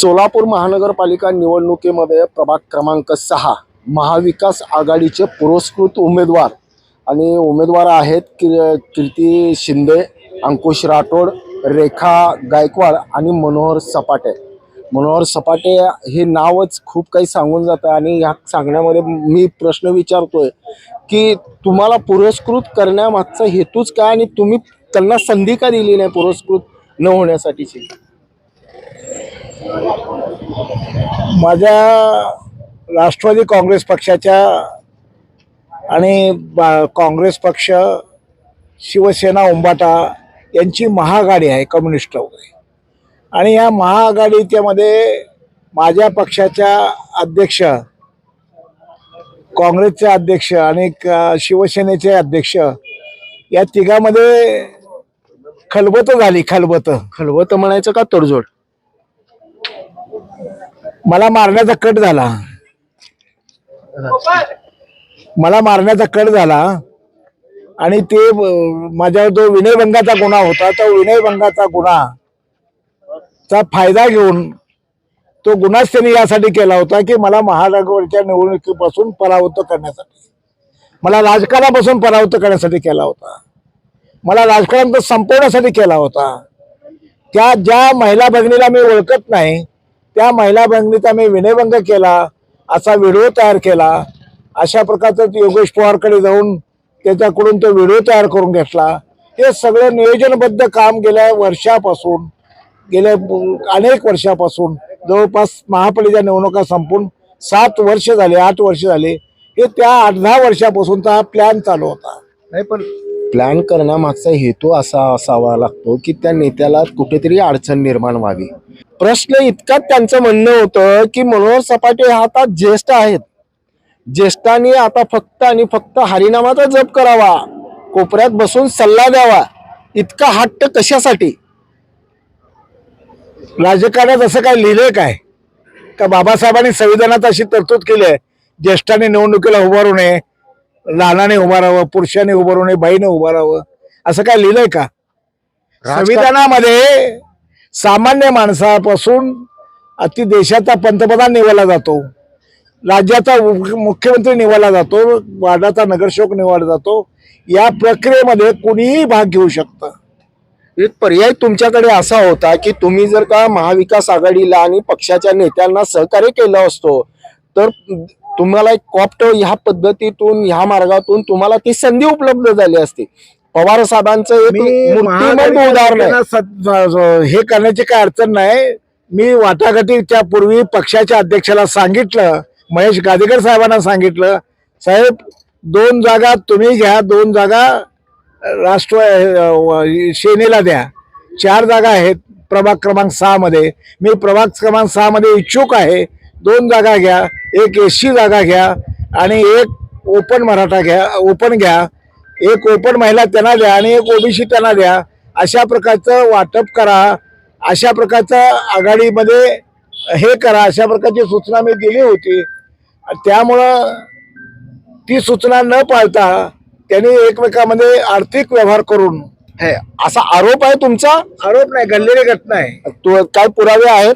सोलापूर महानगरपालिका निवडणुकीमध्ये प्रभाग क्रमांक 6 महाविकास आघाडीचे पुरस्कृत उमेदवार आणि उमेदवार आहेत कीर्ती शिंदे, अंकुश राठोड, रेखा गायकवाड आणि मनोहर सपाटे. मनोहर सपाटे हे नावच खूप काही सांगून जातं आणि ह्या सांगण्यामध्ये मी प्रश्न विचारतोय की तुम्हाला पुरस्कृत करण्यामागचा हेतूच काय आणि तुम्ही त्यांना संधी का दिली नाही पुरस्कृत न होण्यासाठीची? माझ्या राष्ट्रवादी काँग्रेस पक्षाच्या आणि काँग्रेस पक्ष, शिवसेना, उंबाटा यांची महाआघाडी आहे कम्युनिस्ट वगैरे. आणि या महाआघाडीमध्ये माझ्या पक्षाच्या अध्यक्ष, काँग्रेसचे अध्यक्ष आणि शिवसेनेचे अध्यक्ष या तिघामध्ये खलबत झाली. खलबत म्हणायचं का तडजोड? मला मारण्याचा कट झाला आणि ते माझ्यावर जो विनयभंगाचा गुन्हा होता, तो विनयभंगाचा गुन्हाचा फायदा घेऊन तो गुन्हाच त्यांनी यासाठी केला होता की मला महानगरच्या निवडणुकीपासून परावृत्त करण्यासाठी, मला राजकारणापासून परावृत्त करण्यासाठी केला होता, मला राजकारण संपवण्यासाठी केला होता. त्या ज्या महिला भगिनीला मी ओळखत नाही त्या महिला भगिनीचा मी विनयभंग केला, असा व्हिडिओ तयार केला. अशा प्रकारचं योगेश पवारकडे जाऊन त्याच्याकडून तो व्हिडिओ तयार करून घेतला. हे सगळं नियोजनबद्ध काम गेल्या अनेक वर्षापासून जवळपास महापालिका निवडणुका संपून 8 वर्ष झाले. हे त्या 8-10 वर्षापासूनचा हा प्लॅन चालू होता. नाही, पण प्लॅन करण्यामागचा हेतू असा असावा लागतो की त्या नेत्याला कुठेतरी अडचण निर्माण व्हावी. प्रश्न इतकाच त्यांचं म्हणणं होतं की मनोहर सपाटे हा आता ज्येष्ठ आहेत, ज्येष्ठांनी आता फक्त आणि फक्त हरिनामाचा जप करावा, कोपऱ्यात बसून सल्ला द्यावा, इतका हट्ट कशासाठी? राजकारणात असं काय लिहिलंय काय का बाबासाहेबांनी संविधानात अशी तरतूद केली आहे, ज्येष्ठांनी निवडणुकीला उभारू नये, लहानाने उभं राहावं, पुरुषाने उभारू नये, बाईने उभं राहावं, असं काय लिहिलंय का? संविधानामध्ये सामान्य माणसापासून अति देशाचा पंतप्रधान निवडला जातो, राज्याचा मुख्यमंत्री निवडला जातो, वार्डाचा नगरसेवक निवडला जातो. या प्रक्रियेमध्ये कुणीही भाग घेऊ शकतं. एक पर्याय तुमच्याकडे असा होता की तुम्ही जर का महाविकास आघाडीला आणि पक्षाच्या नेत्यांना सहकार्य केलं असतो तर तुम्हाला एक कॉप्ट ह्या पद्धतीतून ह्या मार्गातून तुम्हाला ती संधी उपलब्ध झाली असती. पवार साहेबांचं एक मूर्तिमंत उदाहरण आहे. हे करण्याची काय अडचण नाही. मी वाटाघाटीच्या पूर्वी पक्षाच्या अध्यक्षाला सांगितलं, महेश गादेकर साहेबांना सांगितलं, साहेब 2 जागा तुम्ही घ्या, 2 जागा सेनेला द्या, 4 जागा आहेत प्रभाग क्रमांक 6 मध्ये. मी प्रभाग क्रमांक 6 मध्ये इच्छुक आहे, 2 जागा घ्या, एक एससी जागा घ्या आणि एक ओपन मराठा घ्या, ओपन घ्या, एक ओपन महिला त्यांना द्या आणि एक ओबीसी त्यांना द्या. अशा प्रकारचं वाटप करा, अशा प्रकारचं आघाडीमध्ये हे करा, अशा प्रकारची सूचना मी दिली होती. त्यामुळं ती सूचना न पाळता त्यांनी एकमेकांमध्ये आर्थिक व्यवहार करून, असा आरोप आहे तुमचा? आरोप नाही, घडलेली घटना आहे. काय पुरावे आहेत?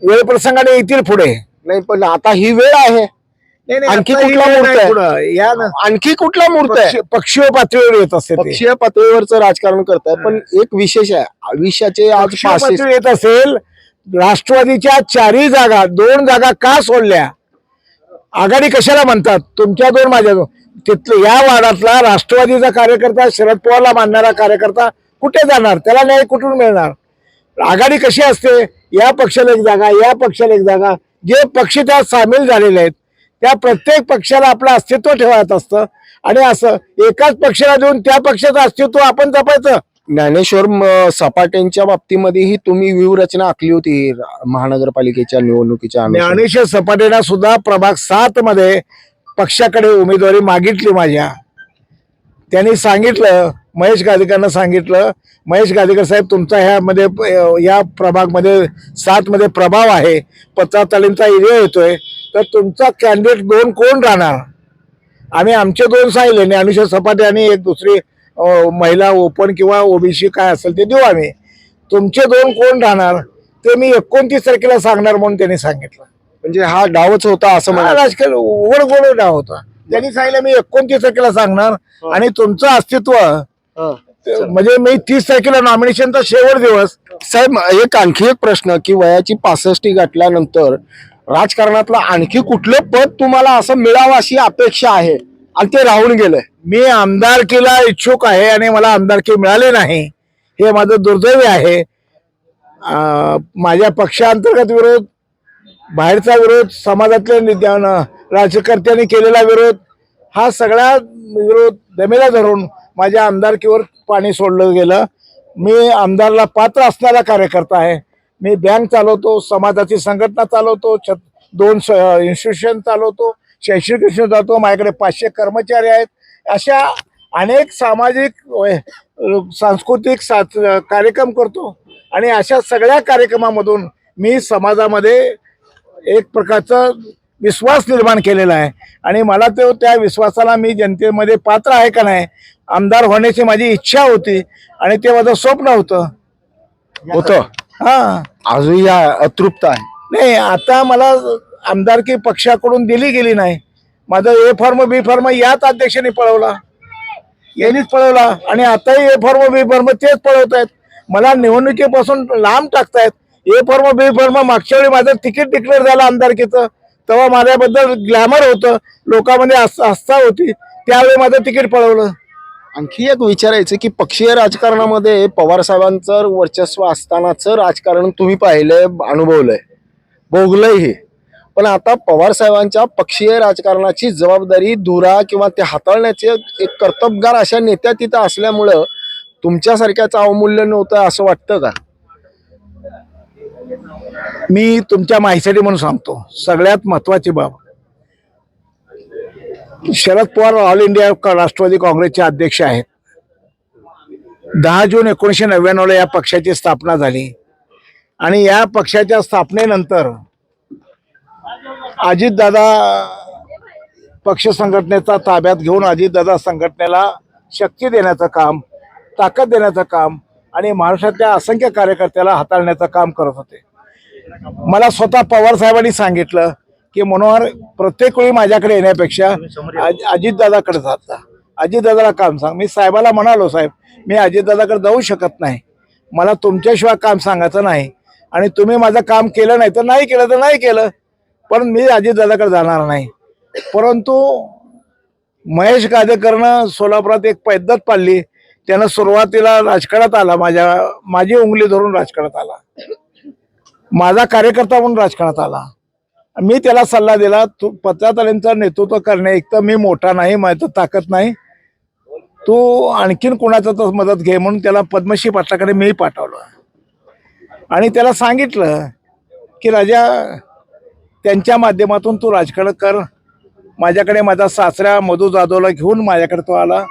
वेळ प्रसंगाने येतील पुढे. नाही, पण आता ही वेळ आहे. आणखी कुठला मुहूर्त आहे? आणखी कुठला मुहूर्त आहे? पक्षीय पातळीवर येत असते, पक्षीय पातळीवरचं राजकारण करतात. पण एक विशेष आहे, आयुष्याचे आज 5 येत असेल. राष्ट्रवादीच्या 4 जागा 2 जागा का सोडल्या? आघाडी कशाला म्हणतात? तुमच्या 2 माझ्या 2. तिथलं या वार्डातला राष्ट्रवादीचा कार्यकर्ता, शरद पवारला मानणारा कार्यकर्ता कुठे जाणार? त्याला न्याय कुठून मिळणार? आघाडी कशी असते? या पक्षाला एक जागा, या पक्षाला एक जागा. जे पक्ष त्यात सामील झालेले आहेत त्या प्रत्येक पक्षाला आपलं अस्तित्व ठेवायचं असतं आणि असं एकाच पक्षाला देऊन त्या पक्षाचं अस्तित्व आपण जपायचं. ज्ञानेश्वर सपाटेंच्या बाबतीमध्येही तुम्ही व्यूहरचना आखली होती महानगरपालिकेच्या निवडणुकीच्या. ज्ञानेश्वर सपाटेंना सुद्धा प्रभाग 7 मध्ये पक्षाकडे उमेदवारी मागितली माझ्या. त्यांनी सांगितलं, महेश गादेकरांना सांगितलं, महेश गादेकर साहेब तुमचा ह्यामध्ये या प्रभागमध्ये 7 मध्ये प्रभाव आहे, 15 एरिया येतोय, तर तुमचा कॅन्डिडेट 2 कोण राहणार? आम्ही आमचे 2 सांगितले, ज्ञानेश्वर सपाटे आणि एक दुसरी महिला ओपन किंवा ओबीसी काय असेल ते देऊ आम्ही. तुमचे 2 कोण राहणार? ते मी 29 तारखेला सांगणार म्हणून त्यांनी सांगितलं. म्हणजे हा डावच होता असं हा, म्हणा. राजकारण उघड गोड डाव होता. त्यांनी सांगितलं मी 29 तारखेला सांगणार आणि तुमचं अस्तित्व म्हणजे मी 30 तारखेला नॉमिनेशनचा शेवट दिवस. साहेब एक आणखी एक प्रश्न की वयाची 65 गाठल्यानंतर राजकारणातलं आणखी कुठलं पद तुम्हाला असं मिळावं अशी अपेक्षा आहे आणि ते राहून गेलंय? मी आमदारकीला इच्छुक आहे आणि मला आमदारकी मिळाली नाही हे माझं दुर्दैव आहे. माझ्या पक्षांतर्गत विरोध, बाहेरचा विरोध, समाजातल्या राजकर्त्यांनी केलेला विरोध, हा सगळा विरोध दमेला धरून माझ्या आमदारकीवर पाणी सोडलं गेलं. मी आमदारला पात्र असणारा कार्यकर्ता आहे. मी बँक चालवतो, समाजाची संघटना चालवतो, 2 इन्स्टिट्यूशन चालवतो, शैक्षणिक इन्स्टिट्यूशन चालवतो, माझ्याकडे 500 कर्मचारी आहेत. अशा अनेक सामाजिक सांस्कृतिक कार्यक्रम करतो आणि अशा सगळ्या कार्यक्रमामधून मी समाजामध्ये एक प्रकारचा विश्वास निर्माण केलेला आहे आणि मला तो त्या विश्वासाला मी जनतेमध्ये पात्र आहे का नाही, आमदार होण्याची माझी इच्छा होती आणि ते माझं स्वप्न होतं. हा, अजून या अतृप्त आहे. नाही, आता मला आमदारकी पक्षाकडून दिली गेली नाही. माझं ए फॉर्म बी फॉर्म याच अध्यक्षांनी पळवला, यांनीच पळवला आणि आताही ए फॉर्म बी फॉर्म तेच पळवत आहेत. मला निवडणुकीपासून लांब टाकतायत. ए फॉर्म बी फॉर्म मागच्या वेळी माझं तिकीट डिक्लेअर झालं आमदारकीचं, तेव्हा माझ्याबद्दल ग्लॅमर होतं, लोकांमध्ये आस्था होती, त्यावेळी माझं तिकीट पळवलं. आणखी एक विचारायचं की पक्षीय राजकारणामध्ये पवार साहेबांचं वर्चस्व असतानाचं राजकारण तुम्ही पाहिलंय, अनुभवलंय, भोगलंय हे. पण आता पवार साहेबांच्या पक्षीय राजकारणाची जबाबदारी धुरा किंवा ते हाताळण्याचे एक कर्तबगार अशा नेत्या तिथं असल्यामुळं तुमच्यासारख्याचं अवमूल्य नव्हतं असं वाटतं का? मी तुमच्या माहितीसाठी म्हणून सांगतो, सगळ्यात महत्वाची बाब, शरद पवार ऑल इंडिया राष्ट्रवादी काँग्रेसचे अध्यक्ष आहेत. 10 जून 1999 या पक्षाची स्थापना झाली आणि या पक्षाच्या स्थापनेनंतर अजितदादा पक्ष संघटनेचा ताब्यात घेऊन अजितदादा संघटनेला शक्ती देण्याचं काम, ताकद देण्याचं काम आणि महाराष्ट्रातल्या असंख्य कार्यकर्त्याला हाताळण्याचं काम करत होते. मला स्वतः पवार साहेबांनी सांगितलं की मनोहर, प्रत्येक वेळी माझ्याकडे येण्यापेक्षा अजितदादाकडे जाता, अजितदादाला काम सांग. मी साहेबाला म्हणालो, साहेब मी अजितदादाकडे जाऊ शकत नाही, मला तुमच्याशिवाय काम सांगायचं नाही आणि तुम्ही माझं काम केलं नाही तर नाही केलं, पण मी अजितदादाकडे जाणार नाही. परंतु महेश गादेकरनं सोलापुरात एक पद्धत पाळली. त्यानं सुरुवातीला राजकारणात आला, माझी उंगली धरून राजकारणात आला, माझा कार्यकर्ता म्हणून राजकारणात आला. मी त्याला सल्ला दिला, तू पत्रकारांचं नेतृत्व करणे, एक तर मी मोठा नाही, माझं ताकद नाही, तू आणखीन कोणाचं तर मदत घे म्हणून त्याला पद्मश्री पाटलाकडे मी पाठवलं आणि त्याला सांगितलं की राजा, त्यांच्या माध्यमातून तू राजकारण कर. माझ्याकडे माझा सासरा मधू जाधवला घेऊन माझ्याकडे तो आला,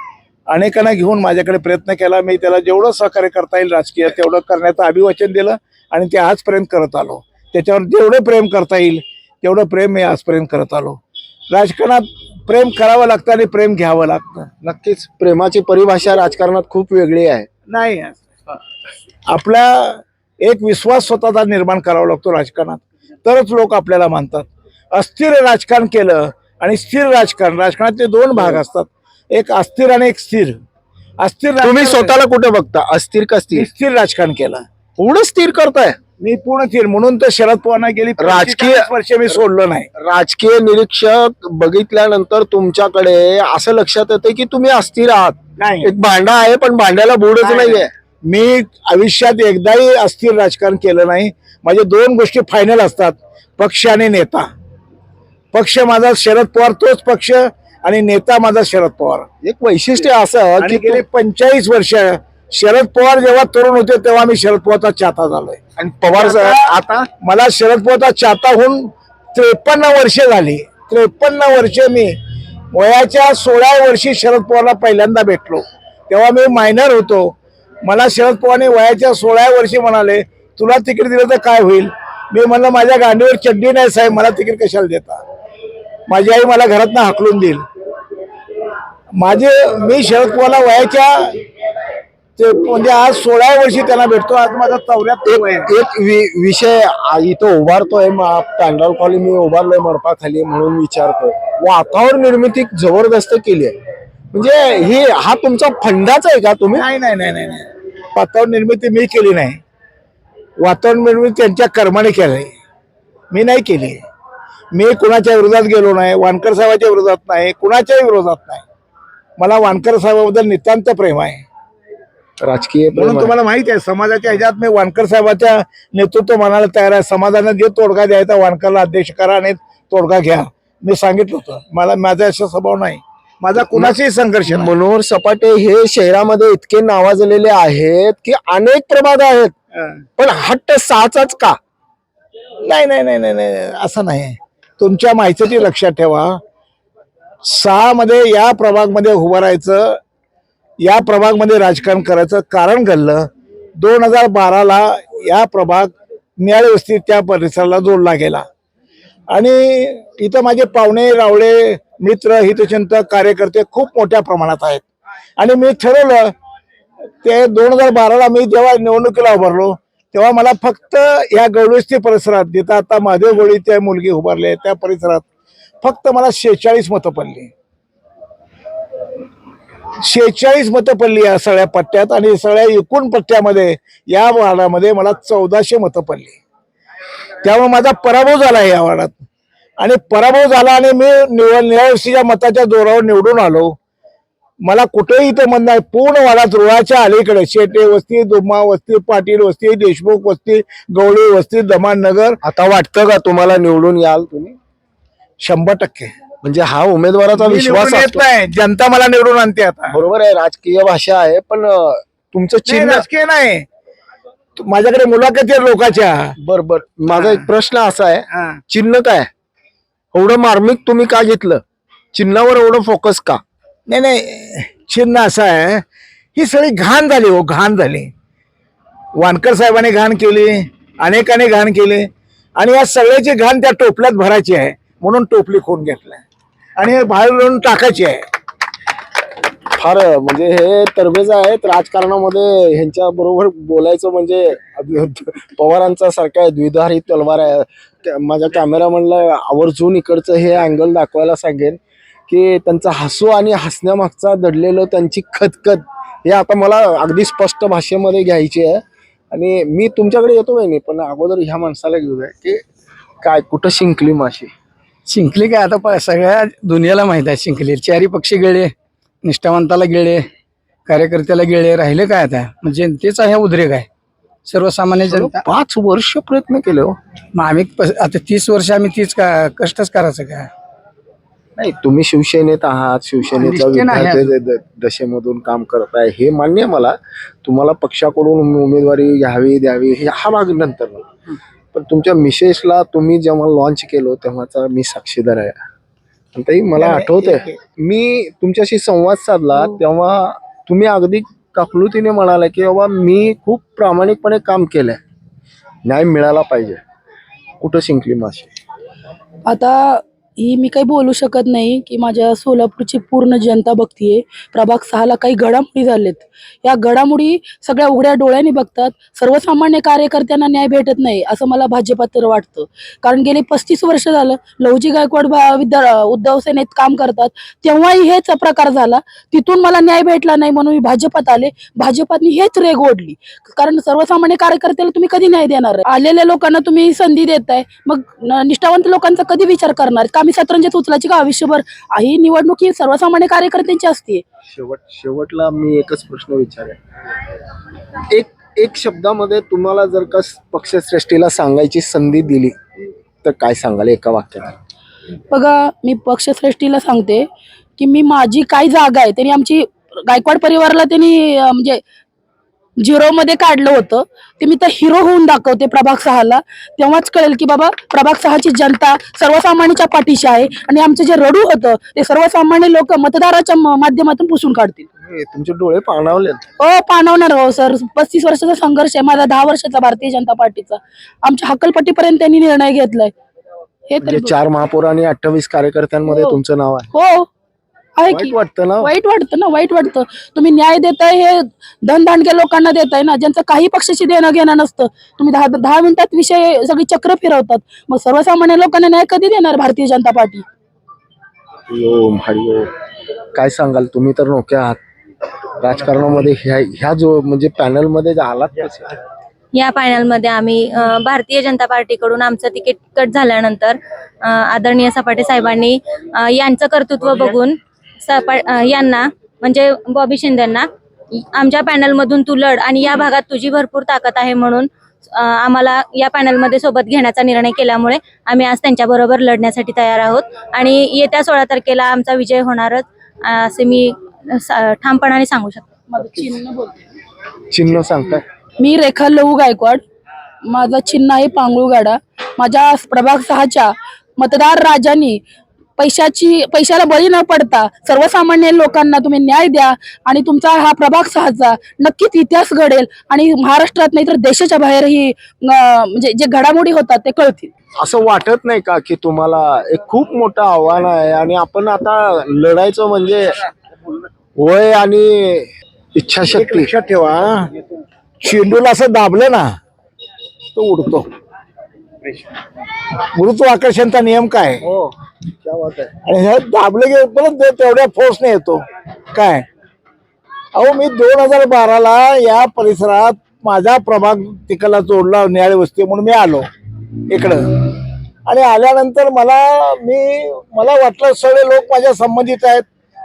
अनेकांना घेऊन माझ्याकडे प्रयत्न केला. मी त्याला जेवढं सहकार्य करता येईल राजकीय तेवढं करण्याचं अभिवचन दिलं आणि ते आजपर्यंत करत आलो. त्याच्यावर जेवढं प्रेम करता येईल तेवढं प्रेम मी आजपर्यंत करत आलो. राजकारणात प्रेम करावं लागतं आणि प्रेम घ्यावं लागतं. नक्कीच प्रेमाची परिभाषा राजकारणात खूप वेगळी आहे. नाही, आपला एक विश्वास स्वतःचा निर्माण करावा लागतो राजकारणात, तरच लोक आपल्याला मानतात. अस्थिर राजकारण केलं आणि स्थिर राजकारण, राजकारणातले 2 भाग असतात, एक अस्थिर आणि एक स्थिर. अस्थिर तुम्ही स्वतःला कुठे बघता, अस्थिर का स्थिर? स्थिर राजकारण केलं, पूर्ण स्थिर करताय. मी पूर्ण स्थिर, म्हणून तर शरद पवारांना गेली राजकीय 45 वर्ष मी सोडलं नाही. राजकीय निरीक्षक बघितल्यानंतर तुमच्याकडे असं लक्षात येतं की तुम्ही अस्थिर आहात. नाही, एक भांडा आहे पण भांड्याला बुडच नाहीये. मी आयुष्यात एकदाही अस्थिर राजकारण केलं नाही. माझे 2 गोष्टी फायनल असतात, पक्ष आणि नेता. पक्ष माझा शरद पवार, तोच पक्ष, आणि नेता माझा शरद पवार. एक वैशिष्ट्य असं आणि की गेले 45 वर्ष शरद पवार जेव्हा तरुण होते तेव्हा मी शरद पवारचा चाहता झालोय आणि पवार आता मला शरद पवारचा चाहता होऊन 53 वर्षे झाली. 53 वर्षे मी वयाच्या 16व्या वर्षी शरद पवारला पहिल्यांदा भेटलो, तेव्हा मी मायनर होतो. मला शरद पवारने वयाच्या 16व्या वर्षी म्हणाले, तुला तिकीट दिलं तर काय होईल? मी म्हणलं, माझ्या गांडीवर चड्डी नाही साहेब, मला तिकीट कशाला देता, माझी आई मला घरातनं हाकलून देईल. मी शरद पवारला वयाच्या ते म्हणजे आज 16 वर्षी त्यांना भेटतो, आज माझा 74 वय आहे. एक विषय इथं उभारतोय पॅन्डॉल खाली मी उभारलोय मडपाखाली म्हणून विचारतोय. वातावरण निर्मिती जबरदस्त केली आहे, म्हणजे हा तुमचा फंडाच आहे का तुम्ही? नाही नाही नाही नाही नाही. वातावरण निर्मिती मी केली नाही, वातावरण निर्मिती त्यांच्या कर्माने केली, मी नाही केली. मी कुणाच्या विरोधात गेलो नाही, वानकर साहेबाच्या विरोधात नाही, कुणाच्याही विरोधात नाही. मला वानकर साहेबाबद्दल नितांत प्रेम आहे. राजकीय प्रेम म्हणून आहे. तुम्हाला माहिती आहे समाजाच्या ह्याच्यात मी वानकर साहेबाच्या नेतृत्व मानायला तयार आहे. समाजाने जे तोडगा द्यायचा वानकरला अध्यक्ष करा आणि तोडगा घ्या, मी सांगितलं होतं. माझा असा स्वभाव नाही, माझा कुणाचाही संघर्ष नाही. मनोहर सपाटे हे शहरामध्ये इतके नावाजलेले आहेत की अनेक प्रभाग आहेत, पण हट्ट 6चाच का? नाही नाही नाही नाही नाही, असं नाही. तुमच्या माहितीची लक्षात ठेवा, 6 मध्ये या प्रभागमध्ये उभं राहायचं, या प्रभागमध्ये राजकारण करायचं कारण घडलं. 2012ला या प्रभाग न्याय वस्ती त्या परिसराला जोडला गेला आणि इथं माझे पाहुणे रावळे मित्र हितचिंतक कार्यकर्ते खूप मोठ्या प्रमाणात आहेत. आणि मी ठरवलं ते 2012ला मी जेव्हा निवडणुकीला उभारलो तेव्हा मला फक्त या गौडवस्ती परिसरात, जिथं आता महादेव गोळीची मुलगी उभारली त्या परिसरात फक्त मला 46 मतं पडली. 46 मतं पडली या सगळ्या पट्ट्यात, आणि सगळ्या एकूण पट्ट्यामध्ये या वार्डामध्ये मला 1400 मतं पडली. त्यामुळे माझा पराभव झाला या वार्डात, आणि पराभव झाला आणि मी निवडणुकीच्या मताच्या जोरावर निवडून आलो. मला कुठेही इथं मत नाही. पूर्ण वार्डात रुळाच्या अलीकडे शेटे वस्ती, दुम्मा वस्ती, पाटील वस्ती, देशमुख वस्ती, गवळी वस्ती, दमान नगर. आता वाटतं का तुम्हाला निवडून याल तुम्ही? 100%. म्हणजे हा उमेदवाराचा मी विश्वास निवडून येत असतो. नाही, जनता मला निवडून आणते. आता बरोबर आहे, राजकीय भाषा आहे, पण तुमचं नाही, चिन्ह राजकीय नाही. माझ्याकडे मुलाखती आहेत लोकांच्या. बरोबर. माझा एक प्रश्न असा आहे, हा. चिन्ह काय एवढं मार्मिक तुम्ही का घेतलं? चिन्हावर एवढं फोकस का? नाही नाही, चिन्ह असं आहे, ही सगळी घाण झाली हो, घाण झाली. वानकर साहेबांनी घाण केली, अनेकांनी घाण केली, आणि या सगळ्याची घाण त्या टोपल्यात भरायची आहे म्हणून टोपली खोन घेतलाय आणि बाहेरून टाकायची आहे. फार म्हणजे हे तरबेज आहेत राजकारणामध्ये. ह्यांच्या बरोबर बोलायचं म्हणजे पवारांचा सारखा द्विधारी तलवार आहे. माझ्या कॅमेरामॅनला आवर्जून इकडचं हे अँगल दाखवायला सांगेन की त्यांचा हसू आणि हसण्यामागचा दडलेलं त्यांची खतखत हे आता मला अगदी स्पष्ट भाषेमध्ये घ्यायची आहे. आणि मी तुमच्याकडे येतो बहिणी, पण अगोदर ह्या माणसाला घेऊया की काय कुठं शिंकली माशी? शिंकली काय आता सगळ्या दुनियाला माहित आहे शिंकली. चारी पक्षी गेले, निष्ठावंताला गेले, कार्यकर्त्याला गेले, राहिले काय आता? म्हणजे जनतेचा हे उद्रेक आहे, सर्वसामान्य जनता. 5 वर्ष प्रयत्न केले हो. मग आम्ही आता 30 वर्ष आम्ही तीच कष्टच करायचं काय? नाही, तुम्ही शिवसेनेत आहात, शिवसेनेचा निश्चय आहे. विद्यार्थी दशेमधून काम करताय हे मान्य आहे मला. तुम्हाला पक्षाकडून उमेदवारी घ्यावी द्यावी हे हा भाग नंतर, पण तुमच्या मिसेसला तुम्ही जेव्हा लॉन्च केलं तेव्हाचा मी साक्षीदार आहे. आणि ताई मला आठवतंय मी तुमच्याशी संवाद साधला तेव्हा तुम्ही अगदी काकलुतीने म्हणाला की बाबा मी खूप प्रामाणिकपणे काम केलंय, न्याय मिळाला पाहिजे. कुठं शिंकली माशी? आता ही मी काही बोलू शकत नाही की माझ्या सोलापूरची पूर्ण जनता बघतीये. प्रभाग 6ला काही घडामोडी झालेत, या घडामोडी सगळ्या उघड्या डोळ्यांनी बघतात. सर्वसामान्य कार्यकर्त्यांना न्याय भेटत नाही असं मला भाजपात तर वाटतं. कारण गेली 35 वर्ष झालं लवजी गायकवाड उद्धव सेनेत काम करतात, तेव्हाही हेच प्रकार झाला. तिथून मला न्याय भेटला नाही म्हणून मी भाजपात आले. भाजपातनी हेच रेग ओढली, कारण सर्वसामान्य कार्यकर्त्याला तुम्ही कधी न्याय देणार? आलेल्या लोकांना तुम्ही संधी देताय, मग निष्ठावंत लोकांचा कधी विचार करणार? का मी सतरंजीत उचलायची का आयुष्यभर? ही निवडणूक ही सर्वसामान्य कार्यकर्त्यांची असते. शेवटला मी एकच प्रश्न विचारेन, एक शब्दामध्ये तुम्हाला जर का पक्षश्रेष्ठीला सांगायची संधी दिली तर काय सांगाल एका वाक्यात? बघा, मी पक्षश्रेष्ठीला सांगते की माझी काय जागा आहे, त्यांनी आमची गायकवाड परिवाराला त्यांनी म्हणजे 0 मध्ये काढलं होतं, ते मी तर हिरो होऊन दाखवते प्रभाग 6ला. तेव्हाच कळेल की बाबा प्रभाग 6ची जनता सर्वसामान्यांच्या पाठीशी आहे, आणि आमचं जे रडू होतं ते सर्वसामान्य लोक मतदाराच्या माध्यमातून पुसून काढतील. तुमचे डोळे पाणावले. हो, पाणवणार हो सर. 35 वर्षाचा संघर्ष आहे माझा, 10 वर्षाचा भारतीय जनता पार्टीचा. आमच्या हक्कलपट्टीपर्यंत त्यांनी निर्णय घेतलाय. हे म्हणजे तर 4 महापौर आणि 28 कार्यकर्त्यांमध्ये हो. तुमचं नाव आहे. हो, आहे वाईट की वाटतं ना. वाईट वाटतं ना, वाईट वाटतं. तुम्ही न्याय देताय हे धनदांडग्या लोकांना देताय ना, ज्यांचं काही पक्षाशी देणं घेणं नसतं. तुम्ही 10 मिनिटात विषय सगळी चक्र फिरवतात. मग सर्वसामान्य लोकांना न्याय कधी देणार भारतीय जनता पार्टी? हरिओम हरिओम. काय सांगाल, तुम्ही तर नोके आहात राजकारणामध्ये, ह्या जो म्हणजे पॅनल मध्ये आलात कसे? या पॅनलमध्ये आम्ही भारतीय जनता पार्टीकडून आमचं तिकीट कट झाल्यानंतर आदरणीय सपाटे साहेबांनी यांचं कर्तृत्व बघून यांना म्हणजे बॉबी शिंदेंना आमच्या पॅनलमधून तू लढ आणि या भागात तुझी भरपूर ताकद आहे म्हणून आम्हाला या पॅनलमध्ये सोबत घेण्याचा निर्णय केल्यामुळे आम्ही आज त्यांच्याबरोबर लढण्यासाठी तयार आहोत आणि येत्या 16 तारखेला आमचा विजय होणारच असे मी ठामपणाने सांगू शकते. चिन्ह सांगताय? मी रेखा लहू गायकवाड. माझं चिन्ह आहे पांगुळगाडा. माझ्या प्रभाग 6च्या मतदार राजांनी पैशाला बळी न पडता सर्वसामान्य लोकांना तुम्ही न्याय द्या आणि तुमचा हा प्रभाग 6चा नक्कीच इतिहास घडेल आणि महाराष्ट्रात नाही तर देशाच्या बाहेरही म्हणजे जे घडामोडी होतात ते कळतील. असं वाटत नाही का की तुम्हाला एक खूप मोठं आव्हान आहे आणि आपण आता लढायचं म्हणजे वय आणि इच्छाशक्ती? लक्षात ठेवा, चेंडूला असं दाबलं ना तो उडतो. गुरुत्वाकर्षणचा नियम काय? हो, क्या बात आहे. आणि हे दाबले की परत तेवढ्या फोर्सने येतो. काय अहो, मी 2012ला या परिसरात माझा प्रभाग तिकडला जोडला न्याय वस्ती म्हणून मी आलो इकडं. आणि आल्यानंतर मला वाटलं सगळे लोक माझ्या संबंधित आहेत.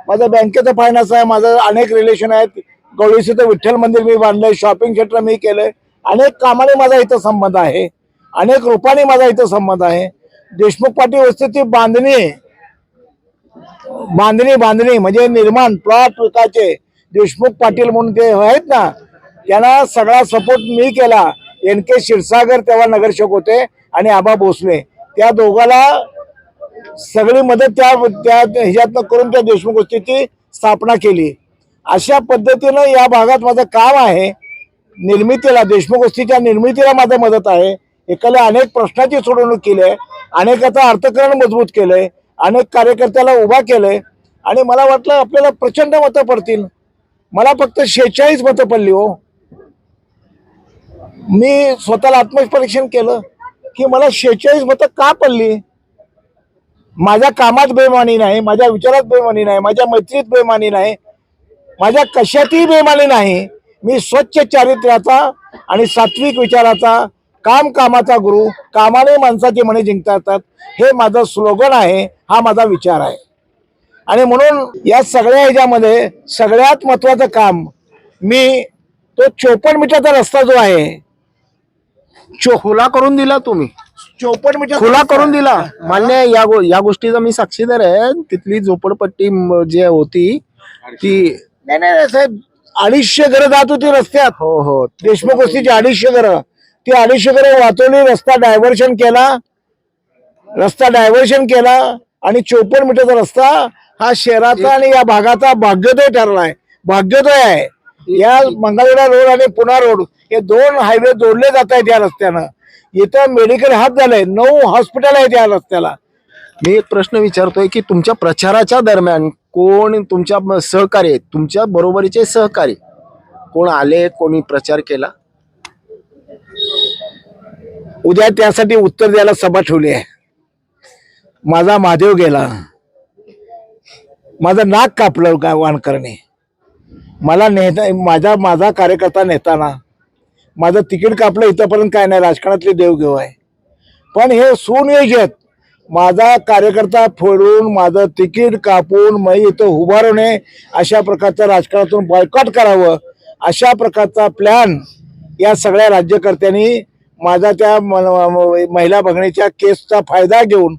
माझं बँकेचं फायनान्स आहे, माझं अनेक रिलेशन आहेत. गवळीचं विठ्ठल मंदिर मी बांधलंय, शॉपिंग सेंटर मी केलंय, अनेक कामाने माझा इथं संबंध आहे, अनेक रूपाने माझा इथं संबंध आहे. देशमुख पाटील वस्तीची बांधणी म्हणजे निर्माण प्लॉट विकायचे देशमुख पाटील म्हणून ते आहेत ना, त्यांना सगळा सपोर्ट मी केला. NK क्षीरसागर तेव्हा नगरसेवक होते आणि आबा भोसले, त्या दोघाला सगळी मदत त्या ह्याच्यातनं करून त्या देशमुख वस्तीची स्थापना केली. अशा पद्धतीनं या भागात माझं काम आहे. निर्मितीला, देशमुख वस्तीच्या निर्मितीला माझं मदत आहे. एकाला अनेक प्रश्नाची सोडवणूक केली आहे, अनेकाचं अर्थकारण मजबूत केलंय, अनेक कार्यकर्त्याला उभा केलंय आणि मला वाटलं आपल्याला प्रचंड मतं पडतील. मला फक्त 46 मतं पडली हो. मी स्वतःला आत्मपरीक्षण केलं की मला 46 मतं का पडली. माझ्या कामात बेमानी नाही, माझ्या विचारात बेमानी नाही, माझ्या मैत्रीत बेमानी नाही, माझ्या कशातही बेमानी नाही. मी स्वच्छ चारित्र्याचा आणि सात्विक विचाराचा, कामाचा गुरु, कामाने माणसाची मने जिंकता येतात, हे माझं स्लोगन आहे, हा माझा विचार आहे. आणि म्हणून या सगळ्या ह्याच्यामध्ये सगळ्यात महत्वाचं काम मी तो 54 मीटरचा रस्ता जो आहे खुला करून दिला तुम्ही. 54 मीटर खुला करून दिला, मान्य आहे. या गोष्टीचा मी साक्षीदार आहे. तिथली झोपडपट्टी जी होती ती, नाही साहेब, 250 घरं जात होती रस्त्यात. हो देशमुख वस्तीची 250 घरं, ती 250 घरं वाचवली. रस्ता डायव्हर्शन केला आणि 54 मीटरचा रस्ता हा शहराचा आणि या भागाचा भाग्योदय ठरलाय. भाग्योदय आहे. या मंगळवेढा रोड आणि पुणा रोड हे 2 हायवे जोडले जात आहेत या रस्त्यानं. इथं मेडिकल हब झालंय, 9 हॉस्पिटल आहेत या रस्त्याला. मी एक प्रश्न विचारतोय की तुमच्या प्रचाराच्या दरम्यान कोण तुमच्या सहकारी, तुमच्या बरोबरीचे सहकारी कोण आले, कोणी प्रचार केला? उद्या त्यासाठी उत्तर द्यायला सभा ठेवली आहे. माझा महादेव गेला, माझं नाक कापलं वानकरने. मला माझा कार्यकर्ता नेताना माझं तिकीट कापलं. इथंपर्यंत काय नाही, राजकारणातली देवघेव आहे. पण हे सुनियोजित माझा कार्यकर्ता फोडून माझं तिकीट कापून मी इथं उभारू नये, अशा प्रकारचं राजकारणातून बॉयकॉट करावं, अशा प्रकारचा प्लॅन या सगळ्या राज्यकर्त्यांनी माझा त्या महिला भगिनीच्या केसचा फायदा घेऊन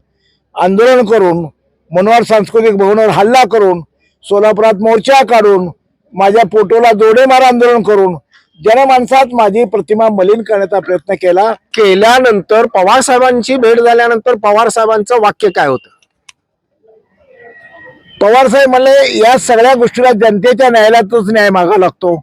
आंदोलन करून, मनोहर सांस्कृतिक भवनावर हल्ला करून, सोलापुरात मोर्चा काढून, माझ्या फोटोला जोडे मार आंदोलन करून जनमानसात माझी प्रतिमा मलिन करण्याचा प्रयत्न केल्यानंतर पवार साहेबांची भेट झाल्यानंतर पवार साहेबांचं वाक्य काय होतं? पवार साहेब म्हणले, या सगळ्या गोष्टीला जनतेच्या न्यायालयातच न्याय मागावा लागतो.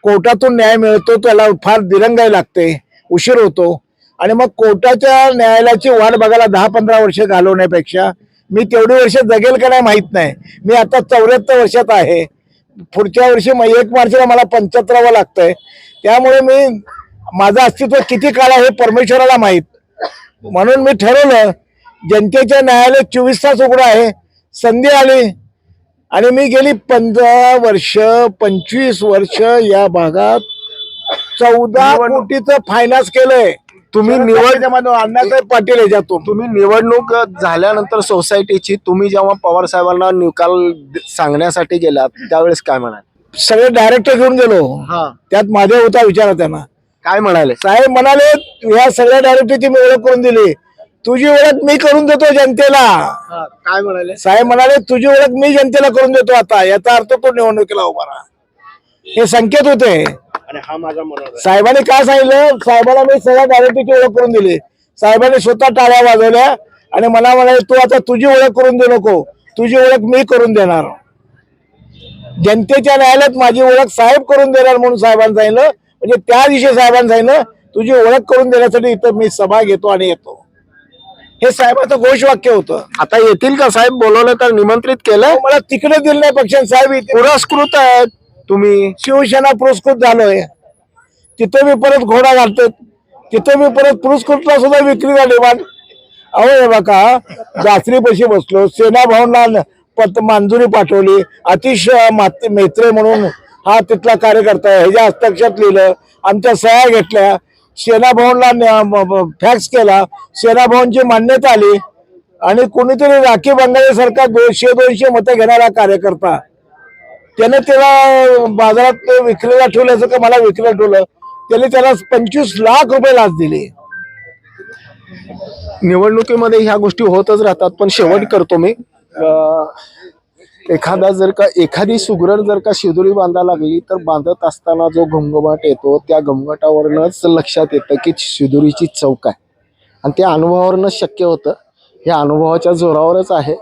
कोर्टातून न्याय मिळतो त्याला फार दिरंगाई लागते, उशीर होतो. आणि मग कोर्टाच्या न्यायालयाची वाट बघायला 10-15 वर्ष घालवण्यापेक्षा मी तेवढी वर्ष जगेल का नाही माहित नाही. मी आता 74 वर्षात आहे. पुढच्या वर्षी 1 मार्चला मला 75 लागतंय. त्यामुळे मी माझं अस्तित्व किती काळ आहे हे परमेश्वराला माहीत. म्हणून मी ठरवलं जनतेच्या न्यायालय 24 तास उघडं आहे. संधी आली आणि मी गेली 15 वर्ष 25 वर्ष या भागात 14 कोटीचं फायनान्स केलंय. तुम्ही अण्णासाहेब पाटील याच्यातून तुम्ही निवडणूक झाल्यानंतर सोसायटीची तुम्ही जेव्हा पवार साहेबांना निकाल सांगण्यासाठी गेलात त्यावेळेस काय म्हणाल? सगळे डायरेक्टर घेऊन गेलो. त्यात माझ्या होता विचार त्यांना. काय म्हणाले? साहेब म्हणाले या सगळ्या डायरेक्टरची मी ओळख करून दिली. तुझी ओळख मी करून देतो जनतेला. काय म्हणाले? साहेब म्हणाले तुझी ओळख मी जनतेला करून देतो आता. याचा अर्थ तो निवडणुकीला उभा राहा. हे संकेत होते. आणि हा माझा मनोरथ. साहेबांनी काय सांगितलं? साहेबांना मी सगळ्या डायरेक्टरची ओळख करून दिली. साहेबांनी स्वतः टाळ्या वाजवल्या आणि मला म्हणाले तू आता तुझी ओळख करून देऊ नको, तुझी ओळख मी करून देणार. जनतेच्या न्यायालयात माझी ओळख साहेब करून देणार म्हणून साहेबांनी सांगितलं. म्हणजे त्या दिवशी साहेबांनी सांगितलं तुझी ओळख करून देण्यासाठी इथं मी सभा घेतो आणि येतो. हे साहेबाचं घोषवाक्य होतं. आता येतील का साहेब? बोलवलं तर निमंत्रित केलं? मला तिकडे दिलं नाही पक्षाने. साहेब इथे पुरस्कृत आहेत तुम्ही. शिवसेना पुरस्कृत झालोय. तिथे मी परत घोडा घालतो. तिथे मी परत पुरस्कृतला सुद्धा विक्री झाली. अहो हे बघा जाचरी पैसे बसलो. सेना भवनला मंजुरी पाठवली. अतिश मैत्रे म्हणून हा तिथला कार्यकर्ता आहे. ह्याच्या हस्ताक्षरात लिहिलं. आमच्या सह्या घेतल्या. सेना भवनला फॅक्स केला. सेना भवनची मान्यता आली आणि कोणीतरी राखी बंगाली सारखा 200 मतं घेणारा कार्यकर्ता त्याने त्याला बाजारात विक्रीला ठेवल्याचं का मला विक्रीला ठेवलं. त्याने त्याला 25 लाख रुपये लाच दिले. निवडणुकीमध्ये ह्या गोष्टी होतच राहतात. पण शेवट करतो मी. एखादी सुगरण जर का शिदोरी बांधायला लागली तर बांधत असताना जो घमघमाट येतो त्या घमघमाटावरनच लक्षात येतं की शिदोरीची चौक आहे. आणि त्या अनुभवावरनच शक्य होतं. ह्या अनुभवाच्या जोरावरच आहे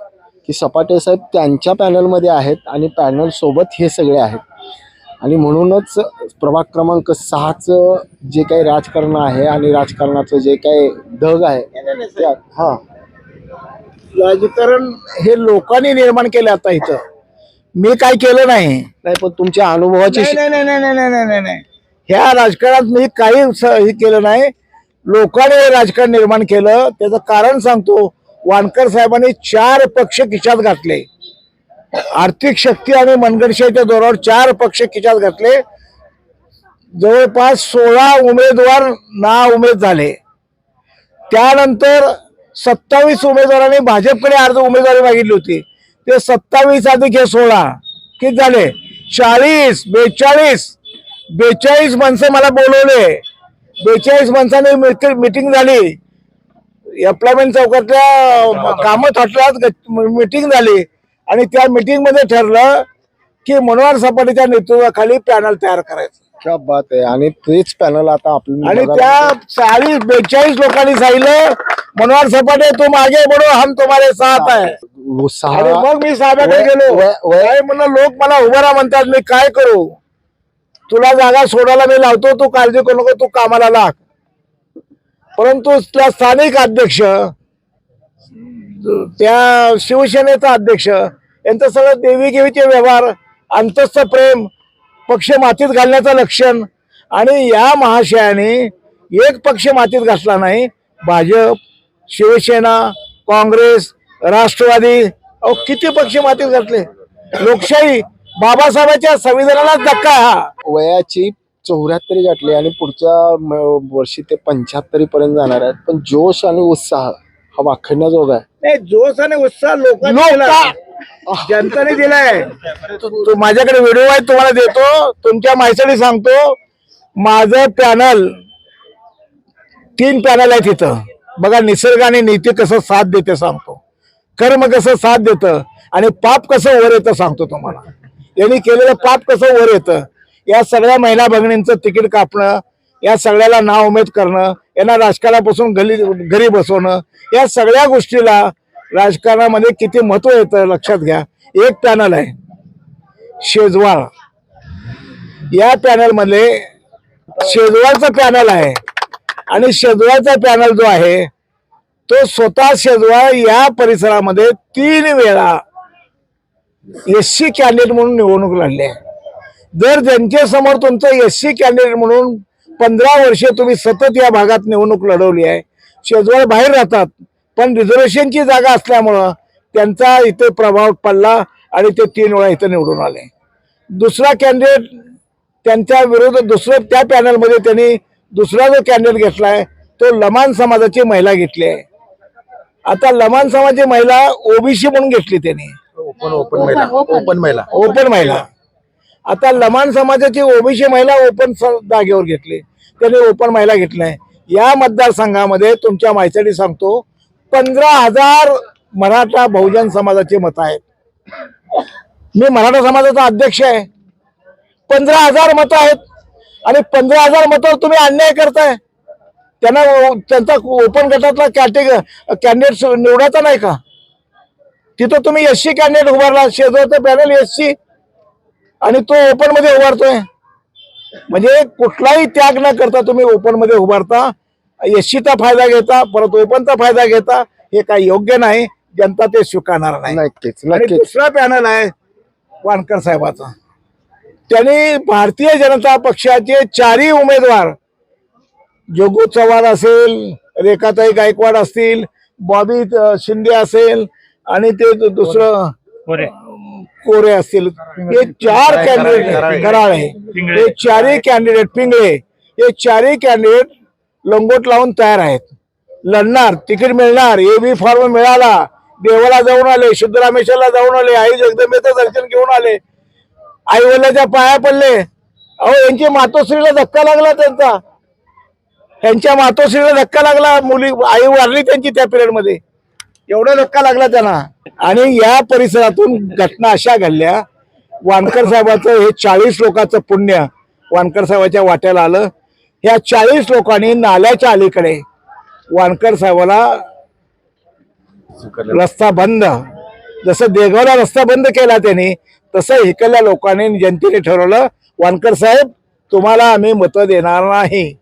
की सपाटे साहेब त्यांच्या पॅनलमध्ये आहेत आणि पॅनल सोबत हे सगळे आहेत. आणि म्हणूनच प्रभाग क्रमांक 6चं जे काही राजकारण आहे आणि राजकारणाचं जे काही ढग आहे त्या राजकारण हे लोकांनी निर्माण केलं. आता इथं मी काय केलं नाही. पण तुमच्या अनुभवाची नाही. ह्या राजकारणात मी काही हे केलं नाही. लोकांनी हे राजकारण निर्माण केलं. त्याचं कारण सांगतो. वानकर साहेबांनी 4 पक्ष खिशात घातले. आर्थिक शक्ती आणि मनगडशाहीच्या जोरावर 4 पक्ष खिशात घातले. जवळपास 16 उमेदवार नाउमेद झाले. त्यानंतर 27 उमेदवारांनी भाजपकडे अर्ज उमेदवारी मागितली होती. ते 27 अधिक हे 16 किती झाले? 40 42 माणसं मला बोलवले. 42 माणसांनी मिटिंग झाली. एम्प्लॉयमेंट चौकातल्या कामं थाटल्यात मिटिंग झाली आणि त्या मिटिंग मध्ये ठरलं की मनोहर सपाटेच्या नेतृत्वाखाली पॅनल तयार करायचं. क्या बात आहे. आणि तेच पॅनल आता आपलं. आणि त्या 42 लोकांनी सांगितलं मनोहर सपाटे तुम आगे बढ़ो हम तुम्हारे साथ आहे. आणि मग मी साहेबांकडे गेलो. म्हणलं लोक मला उभं राहा म्हणतात. मी काय करू? तुला जागा सोडायला मी लावतो. तू काळजी करू नको. तू कामाला लाग. परंतु त्या स्थानिक अध्यक्ष त्या शिवसेनेचा अध्यक्ष यांचं सगळं देवीघेवीचे व्यवहार, अंतस्थ प्रेम, पक्ष मातीत घालण्याचं लक्षण. आणि या महाशयाने एक पक्ष मातीत घातला नाही. भाजप, शिवसेना, काँग्रेस, राष्ट्रवादी अहो किती पक्ष मातीत घातले. लोकशाही बाबासाहेबांच्या संविधानाला धक्का. हा वयाची 74 गाठली आणि पुढच्या वर्षी ते 75 पर्यंत जाणार आहेत. पण जोश आणि उत्साह हा वाखण्याजोगा आहे. नाही, जोश आणि उत्साह लोकांनी जनतेने दिलाय. माझ्याकडे व्हिडिओ आहे तुम्हाला देतो. तुमच्या माहितीसाठी सांगतो. माझं पॅनल 3 पॅनल आहे तिथं. बघा निसर्ग आणि नीती कसं साथ देते सांगतो. कर्म कसं साथ देतं आणि पाप कसं वर येतं सांगतो तुम्हाला. यांनी केलेलं पाप कसं वर येतं. या सगळ्या महिला भगिनींचं तिकीट कापणं, या सगळ्याला नाउमेद करणं, यांना राजकारणापासून घरी बसवणं, या सगळ्या गोष्टीला राजकारणामध्ये किती महत्व येतं लक्षात घ्या. एक पॅनल आहे शेजवाळ. या पॅनल मध्ये शेजवाळचं पॅनल आहे आणि शेजवाळचा पॅनल जो आहे तो स्वतः शेजवळ या परिसरामध्ये 3 वेळा एससी कॅन्डिडेट म्हणून निवडणूक लढली आहे. जर ज्यांच्या समोर तुमचं एससी कॅन्डिडेट म्हणून 15 वर्षे तुम्ही सतत या भागात निवडणूक लढवली आहे, शेजवळ बाहेर राहतात पण रिझर्वेशनची जागा असल्यामुळं त्यांचा इथे प्रभाव पडला आणि ते 3 वेळा इथे निवडून आले. दुसरा कॅन्डिडेट त्यांच्या विरोधात दुसरं त्या पॅनलमध्ये त्यांनी दुसरा जो कॅन्डिडेट घेतलाय तो लमाण समाजाची महिला घेतली आहे. आता लमाण समाजाची महिला ओबीसी म्हणून घेतली त्यांनी, ओपन महिला. आता लमाण समाजाची ओबीसी महिला ओपन जागेवर घेतली, त्यांनी ओपन महिला घेतलाय. या मतदारसंघामध्ये तुमच्या माहितीसाठी सांगतो 15,000 मराठा बहुजन समाजाची मतं आहेत. मी मराठा समाजाचा अध्यक्ष आहे. 15,000 मतं आहेत आणि 15,000 मतावर तुम्ही अन्याय करताय. त्यांचा ओपन गटातला कॅन्डिडेट निवडायचा नाही का? तिथं तुम्ही एससी कॅन्डिडेट उभारला, शेजारचं पॅनल एससी आणि तो ओपन मध्ये उभारतोय. म्हणजे कुठलाही त्याग न करता तुम्ही ओपन मध्ये उभारता, एससीचा फायदा घेता, परत ओपनचा फायदा घेता. हे काही योग्य नाही, जनता ते स्वीकारणार नाही. आणि दुसरा पॅनल आहे वानकर साहेबाचा. त्यांनी भारतीय जनता पक्षाचे 4 उमेदवार, जोगू चव्हाण असेल, रेखाताई गायकवाड असतील, बॉबी शिंदे असेल आणि ते दुसरं कोरे असतील, हे 4 कॅन्डिडेट कराळे, हे 4ही कॅन्डिडेट पिंगळे, हे 4ही कॅन्डिडेट लंगोट लावून तयार आहेत. लढणार, तिकीट मिळणार, एबी फॉर्म मिळाला, देवाला जाऊन आले, सिद्धरामेश्वरला जाऊन आले, आई जगदंबेचं दर्शन घेऊन आले, आई वडिलांच्या पाया पडले. अहो यांची मातोश्रीला धक्का लागला, त्यांच्या मातोश्रीला धक्का लागला, मुली आई वारली त्यांची त्या पिरियड मध्ये, एवढा धक्का लागला त्यांना. आणि या परिसरातून घटना अशा घडल्या, वानकर साहेबाचं हे 40 लोकांचं पुण्य वानकर साहेबाच्या वाट्याला आलं. ह्या 40 लोकांनी नाल्याच्या अलीकडे वानकर साहेबाला रस्ता बंद, जसं देगावला रस्ता बंद केला त्यांनी, तसं इकडल्या लोकांनी जनतेने ठरवलं, वानकर साहेब तुम्हाला आम्ही मतं देणार नाही,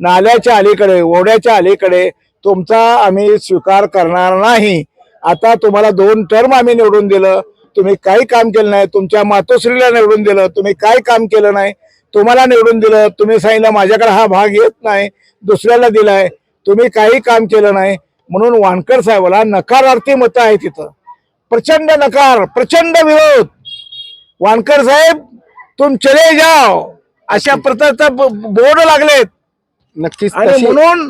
नाल्याच्या अलीकडे ओढ्याच्या अलीकडे तुमचा आम्ही स्वीकार करणार नाही. आता तुम्हाला 2 टर्म आम्ही निवडून दिलं, तुम्ही काही काम केलं नाही. तुमच्या मातोश्रीला निवडून दिलं, तुम्ही काही काम केलं नाही. तुम्हाला निवडून दिलं, तुम्ही सांगितलं माझ्याकडे हा भाग येत नाही, दुसऱ्याला दिलाय, तुम्ही काही काम केलं नाही. म्हणून वानकर साहेबाला नकारार्थी मतं आहे तिथं, प्रचंड नकार, प्रचंड विरोध. वानकर साहेब तुम चले जाओ अशा प्रकारचा बोर्ड लागलेत. नक्कीच. आणि म्हणून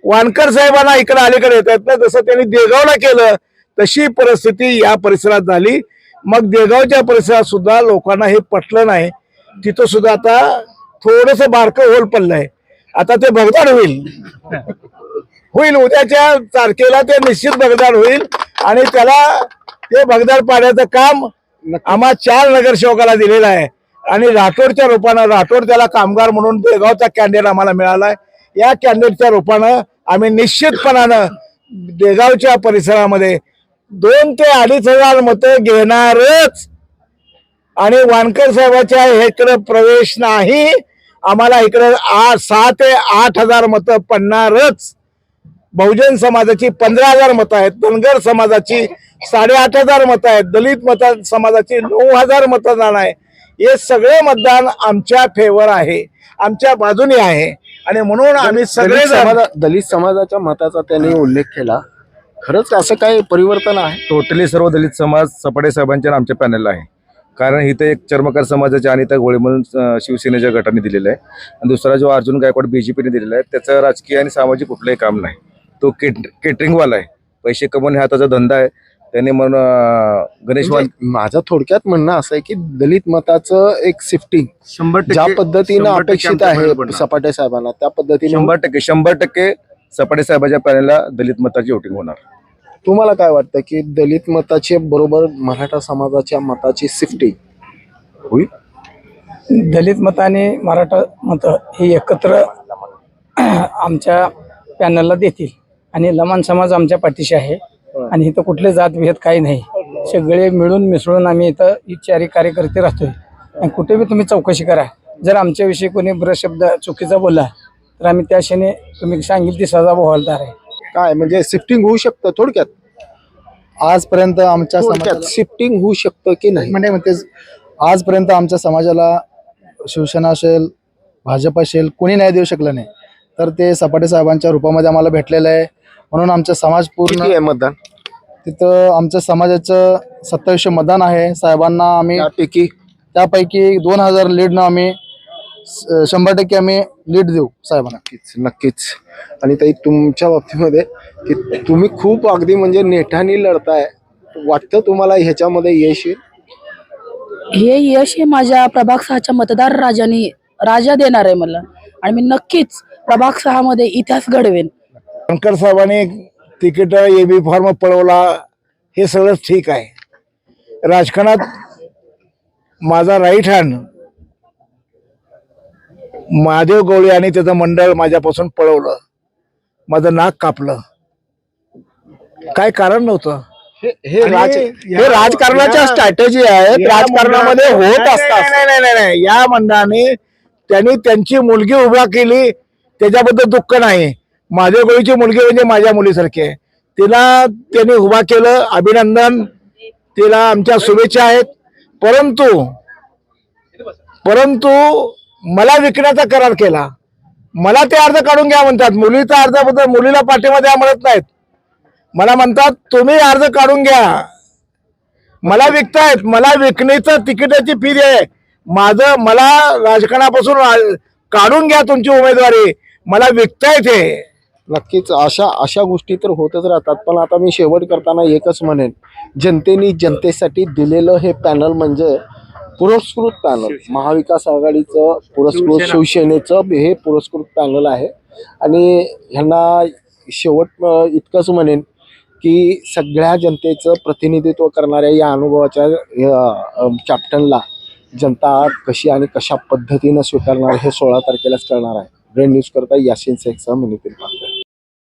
वानकर साहेबांना इकडे अलीकडे येतात ना, जसं त्यांनी देगावला केलं तशी परिस्थिती या परिसरात झाली. मग देगावच्या परिसरात सुद्धा लोकांना हे पटलं नाही. तिथं सुद्धा आता थोडस बारकं होल पडलंय. आता ते भगदाड होईल उद्याच्या तारखेला ते निश्चित भगदाड होईल आणि त्याला ते भगदाड पाडण्याचं काम आम्हा 4 नगरसेवकाला दिलेलं आहे. आणि राठोडच्या रूपानं, राठोड त्याला कामगार म्हणून देगावचा कॅन्डिडेट आम्हाला मिळालाय. या कॅन्डिडेटच्या रूपानं आम्ही निश्चितपणानं देगावच्या परिसरामध्ये 2 ते 2,500 मतं घेणारच. आणि वानकर साहेबाच्या इकडे प्रवेश नाही, आम्हाला इकडे 6 ते 8,000 मतं पडणारच. बहुजन समाजाची 15,000 मतं आहेत, धनगर समाजाची 8,500 मतं आहेत, दलित समाजाची 9,000 मतदान आहे. हे सगळे मतदान आमच्या फेवर आहे, आमच्या बाजूने आहे. आणि म्हणून आम्ही सगळे दलित समाजाच्या मताचा त्यांनी उल्लेख केला. खरंच असं काही परिवर्तन आहे? टोटली सर्व दलित समाज सपाटे साहेबांच्या आणि आमच्या पॅनलला आहे. कारण इथे एक चर्मकार समाजाच्या अनिता गोळे म्हणून शिवसेनेच्या गटाने दिलेला आहे आणि दुसरा जो अर्जुन गायकवाड बीजेपीने दिलेला आहे. त्याचं राजकीय आणि सामाजिक कुठलंही काम नाही. तो केटरिंगवाला आहे, पैसे कमवणे हा त्याचा धंदा आहे. त्याने म्हणून गणेश माझं थोडक्यात म्हणणं असं आहे की दलित मताचं एक शिफ्टिंग 100% ज्या पद्धतीनं अपेक्षित आहे सपाटे साहेबांना, त्या पद्धतीने 100% सपाटे साहेबांच्या पॅनलला दलित मताची वोटिंग होणार. तुम्हाला काय वाटतं की दलित मताचे बरोबर मराठा समाजाच्या मताची शिफ्टिंग होईल? दलित मत आणि मराठा मत हे एकत्र आमच्या पॅनलला देतील आणि लमाण समाज आमच्या पाठीशी आहे. आणि इथं कुठले जातभेद काही नाही, सगळे मिळून मिसळून आम्ही इथं ही 4 कार्यकर्ते राहतोय. आणि कुठे बी तुम्ही चौकशी करा, जर आमच्याविषयी कोणी ब्रशब्द चुकीचा बोलला तर आम्ही त्या क्षणी तुम्ही सांगेल ती सजा भोगालदार आहे. काय म्हणजे शिफ्टिंग होऊ शकतं थोडक्यात? आजपर्यंत आमच्या समाजाला शिफ्टिंग होऊ शकतं की नाही? म्हणजे तेच आजपर्यंत आमच्या समाजाला शिवसेना असेल भाजप असेल कोणी न्याय देऊ शकलं नाही, तर ते सपाटे साहेबांच्या रूपामध्ये आम्हाला भेटलेलं आहे. म्हणून आमचा समाज किती पूर्ण आहे मतदान तिथं आमच्या समाजाचं 2700 मतदान आहे. साहेबांना आम्ही त्यापैकी 2000 लीडनं आम्ही 100% आम्ही लीड देऊ साहेबांना. नक्कीच नक्कीच. आणि ताई तुमच्या बाबतीमध्ये की तुम्ही खूप अगदी म्हणजे नेटाने लढताय, वाटतं तुम्हाला ह्याच्यामध्ये यश येईल? हे यश हे माझ्या प्रभाग 6च्या मतदार राजा देणार आहे मला, आणि मी नक्कीच प्रभाग 6 मध्ये इतिहास घडवेन. जानकर साहेबांनी तिकीट एबी फॉर्म पळवला, हे सगळं ठीक आहे. राजकारणात माझा राईट हँड महादेव गवळी आणि त्याचं मंडळ माझ्यापासून पळवलं, माझं नाक कापलं. काय कारण नव्हतं. हे राजकारणाच्या स्ट्रॅटेजी आहेत, राजकारणामध्ये होत असतात. नाही, या मंडळाने त्यांनी त्यांची मुलगी उभा केली, त्याच्याबद्दल दुःख नाही. माझ्या गोळीची मुलगी म्हणजे माझ्या मुलीसारखी आहे, तिला त्यांनी उभा केलं, अभिनंदन, तिला आमच्या शुभेच्छा आहेत. परंतु मला विकण्याचा करार केला. मला ते अर्ज काढून घ्या म्हणतात, मुलीचा अर्जाबद्दल मुलीला पाठिंबा द्या म्हणत नाहीत, मला म्हणतात तुम्ही अर्ज काढून घ्या. मला विकतायत, मला विकण्याचं तिकिटाची फी आहे. मला राजकारणापासून काढून घ्या तुमची उमेदवारी, मला विकतायत हे. नक्कीच अशा गोष्टी तर होतच राहतात. पण आता मी शेवट करताना एकच म्हणेन, जनतेने जनतेसाठी दिलेलं हे पॅनल म्हणजे पुरस्कृत पॅनल, महाविकास आघाडीचं पुरस्कृत, शिवसेनेचं हे पुरस्कृत पॅनल आहे. आणि ह्यांना शेवट इतकंच म्हणेन की सगळ्या जनतेचं प्रतिनिधित्व करणाऱ्या या अनुभवाच्या कॅप्टनला जनता कशी आणि कशा पद्धतीनं स्वीकारणार हे 16 तारखेलाच कळणार आहे. ब्रेन न्यूज करता यासिन शेखसह मी नितीन पाटील.